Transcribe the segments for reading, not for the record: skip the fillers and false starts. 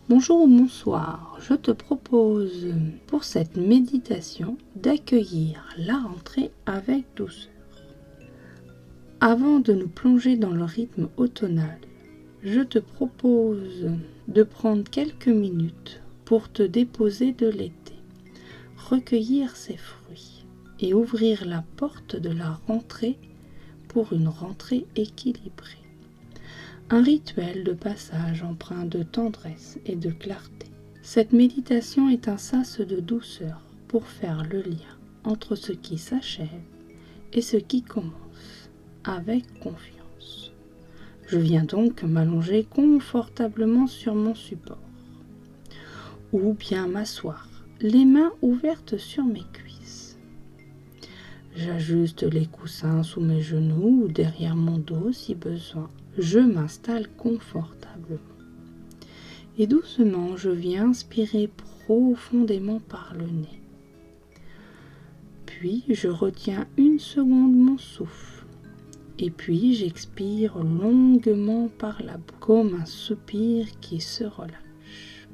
Bonjour ou bonsoir, je te propose pour cette méditation d'accueillir la rentrée avec douceur. Avant de nous plonger dans le rythme automnal, je te propose de prendre quelques minutes pour te déposer de l'été, recueillir ses fruits et ouvrir la porte de la rentrée pour une rentrée équilibrée. Un rituel de passage empreint de tendresse et de clarté. Cette méditation est un sas de douceur pour faire le lien entre ce qui s'achève et ce qui commence avec confiance. Je viens donc m'allonger confortablement sur mon support ou bien m'asseoir, les mains ouvertes sur mes cuisses. J'ajuste les coussins sous mes genoux ou derrière mon dos si besoin. Je m'installe confortablement. Et doucement, je viens inspirer profondément par le nez. Puis, je retiens une seconde mon souffle. Et puis, j'expire longuement par la bouche, comme un soupir qui se relâche.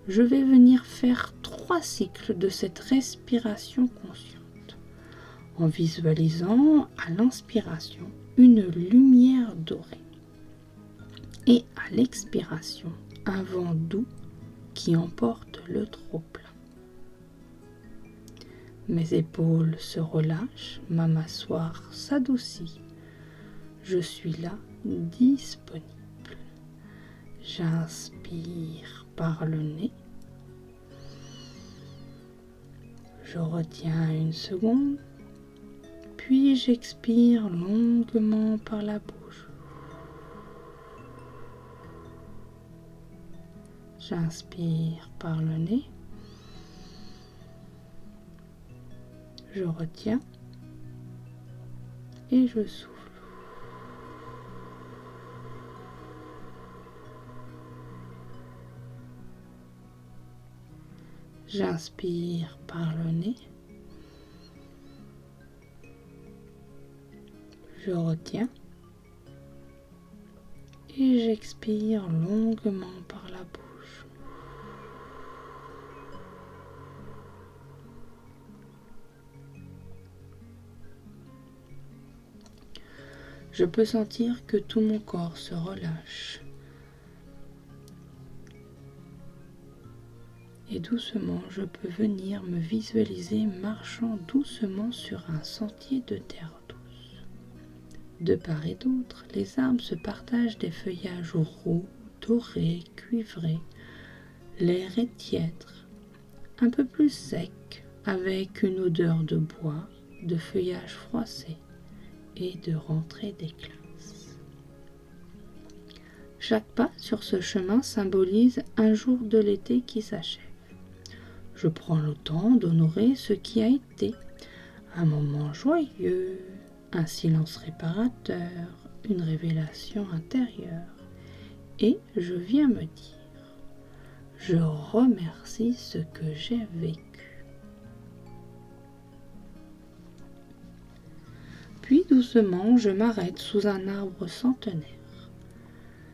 Je vais venir faire 3 cycles de cette respiration consciente, en visualisant à l'inspiration une lumière dorée et à l'expiration un vent doux qui emporte le trop-plein. Mes épaules se relâchent, ma mâchoire s'adoucit. Je suis là, disponible. J'inspire par le nez. Je retiens une seconde. Puis j'expire longuement par la bouche. J'inspire par le nez. Je retiens et je souffle. J'inspire par le nez. Je retiens et j'expire longuement par la bouche. Je peux sentir que tout mon corps se relâche. Et doucement, je peux venir me visualiser marchant doucement sur un sentier de terre douce. De part et d'autre, les arbres se partagent des feuillages roux, dorés, cuivrés. L'air est tiède, un peu plus sec, avec une odeur de bois, de feuillage froissé et de rentrée des classes. Chaque pas sur ce chemin symbolise un jour de l'été qui s'achève. Je prends le temps d'honorer ce qui a été, un moment joyeux, un silence réparateur, une révélation intérieure. Et je viens me dire, je remercie ce que j'ai vécu. Puis doucement, je m'arrête sous un arbre centenaire.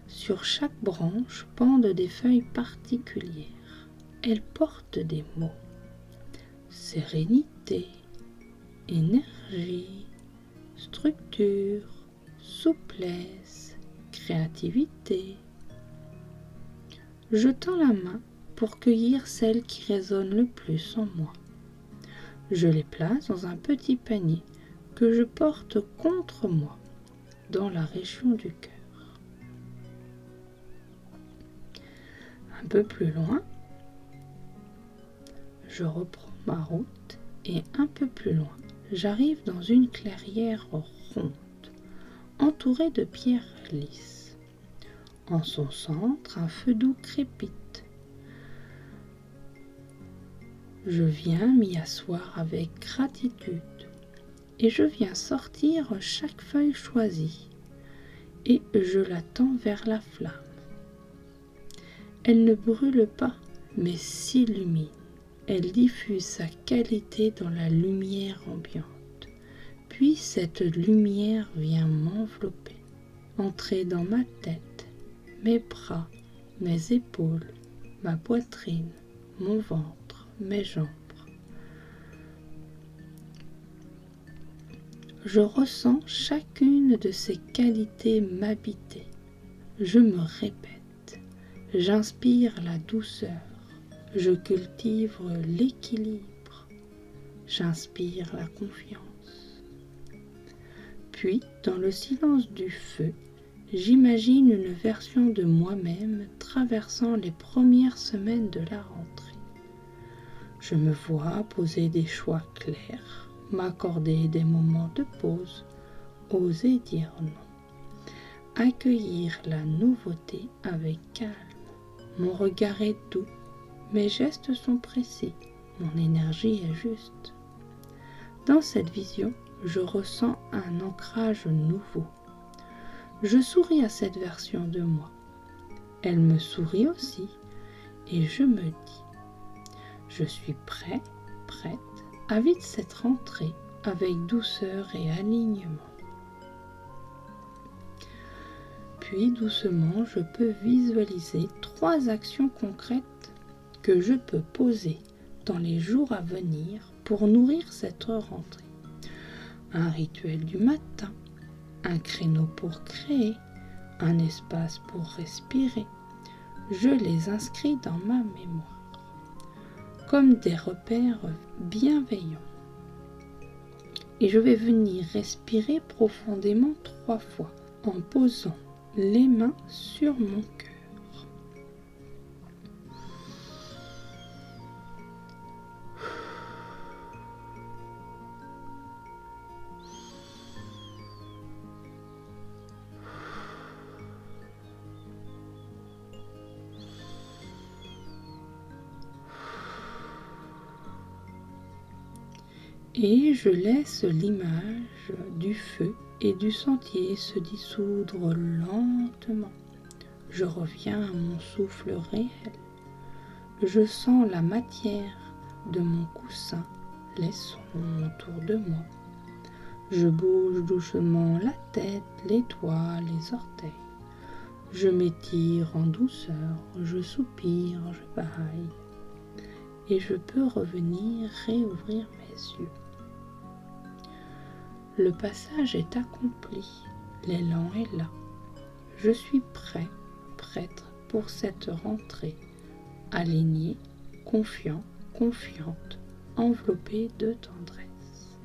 Sur chaque branche pendent des feuilles particulières. Elles portent des mots. Sérénité, énergie, structure, souplesse, créativité. Je tends la main pour cueillir celles qui résonnent le plus en moi. Je les place dans un petit panier que je porte contre moi, dans la région du cœur. Un peu plus loin, je reprends ma route et un peu plus loin, j'arrive dans une clairière ronde, entourée de pierres lisses. En son centre, un feu doux crépite. Je viens m'y asseoir avec gratitude et je viens sortir chaque feuille choisie et je la tends vers la flamme. Elle ne brûle pas, mais s'illumine. Elle diffuse sa qualité dans la lumière ambiante. Puis cette lumière vient m'envelopper, entrer dans ma tête, mes bras, mes épaules ma poitrine, mon ventre, mes jambes. Je ressens chacune de ces qualités m'habiter. Je me répète, j'inspire la douceur, je cultive l'équilibre, j'inspire la confiance. Puis, dans le silence du feu, j'imagine une version de moi-même traversant les premières semaines de la rentrée. Je me vois poser des choix clairs, m'accorder des moments de pause, oser dire non. Accueillir la nouveauté avec calme. Mon regard est doux, mes gestes sont précis, mon énergie est juste. Dans cette vision, je ressens un ancrage nouveau. Je souris à cette version de moi. Elle me sourit aussi et je me dis, je suis prête à vivre cette rentrée avec douceur et alignement. Puis doucement, je peux visualiser 3 actions concrètes que je peux poser dans les jours à venir pour nourrir cette rentrée. Un rituel du matin, un créneau pour créer, un espace pour respirer. Je les inscris dans ma mémoire, comme des repères bienveillants. Et je vais venir respirer profondément 3 fois en posant les mains sur mon cœur. Et je laisse l'image du feu et du sentier se dissoudre lentement. Je reviens à mon souffle réel. Je sens la matière de mon coussin, les sons autour de moi. Je bouge doucement la tête, les doigts, les orteils. Je m'étire en douceur, je soupire, je bâille. Et je peux revenir réouvrir mes yeux. Le passage est accompli, l'élan est là. Je suis prête pour cette rentrée, alignée, confiant, confiante, enveloppée de tendresse.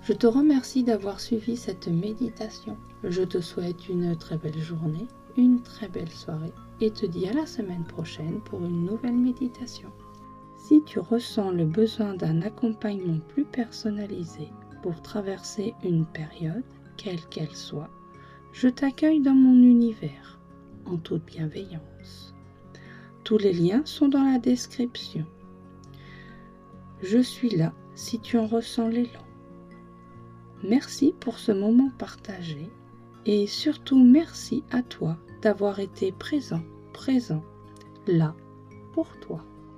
Je te remercie d'avoir suivi cette méditation. Je te souhaite une très belle journée, une très belle soirée et te dis à la semaine prochaine pour une nouvelle méditation. Si tu ressens le besoin d'un accompagnement plus personnalisé pour traverser une période, quelle qu'elle soit, je t'accueille dans mon univers, en toute bienveillance. Tous les liens sont dans la description. Je suis là si tu en ressens l'élan. Merci pour ce moment partagé et surtout merci à toi d'avoir été présent, là pour toi.